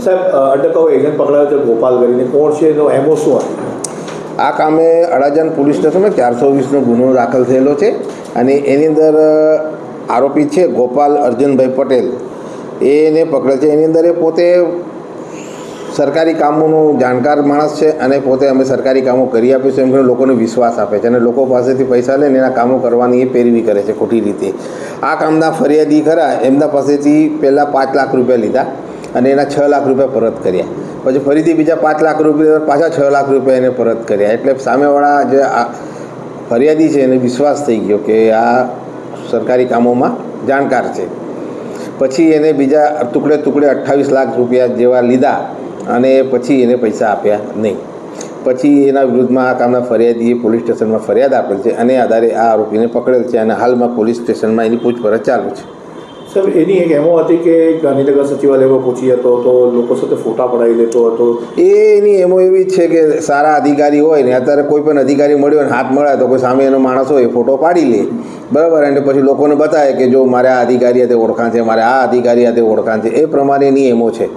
સાહેબ, undercover agent પકડાયો છે ગોપાલ કરીને, કોણ છે એનો એમઓ શું હતો? આ કામે અડાજણ પોલીસ સ્ટેશનમાં 420નો ગુનો દાખલ થયેલો છે અને એની અંદર આરોપી છે ગોપાલ અર્જુનભાઈ પટેલ, એને પકડેલ છે. એની અંદર એ પોતે સરકારી કામોનું જાણકાર માણસ છે અને પોતે અમે સરકારી કામો કરી આપીશું એમ કરીને લોકોને વિશ્વાસ આપે છે અને લોકો પાસેથી પૈસા લઈને એના કામો કરવાની એ પેરવી કરે છે ખોટી રીતે. આ કામના ફરિયાદી ખરા એમના પાસેથી પહેલાં 5 લાખ રૂપિયા લીધા અને એના 6 લાખ રૂપિયા પરત કર્યા. પછી ફરીથી બીજા 5 લાખ રૂપિયા પાછા 6 લાખ રૂપિયા એને પરત કર્યા. એટલે સામેવાળા જે આ ફરિયાદી છે એને વિશ્વાસ થઈ ગયો કે આ સરકારી કામોમાં જાણકાર છે. પછી એને બીજા ટુકડે 28 લાખ રૂપિયા જેવા લીધા અને પછી એને પૈસા આપ્યા નહીં. પછી એના વિરુદ્ધમાં આ કામના ફરિયાદીએ પોલીસ સ્ટેશનમાં ફરિયાદ આપેલ છે અને આધારે આ આરોપીને પકડેલ છે અને હાલમાં પોલીસ સ્ટેશનમાં એની પૂછપરછ ચાલુ છે. સાહેબ, એની એક એમો હતી કે ગાંધીનગર સચિવાલયમાં પહોંચી હતો તો લોકો સાથે ફોટા પડાવી લેતો હતો. એની એમો એવી જ છે કે સારા અધિકારી હોય ને અત્યારે કોઈ પણ અધિકારી મળ્યો ને હાથ મળે તો કોઈ સામે એનો માણસ હોય એ ફોટો પાડી લે, બરાબર, અને પછી લોકોને બતાવે કે જો મારે આ અધિકારી હાથે ઓળખાણ છે, મારે આ અધિકારી હાથે ઓળખાણ છે. એ પ્રમાણેની એમો છે.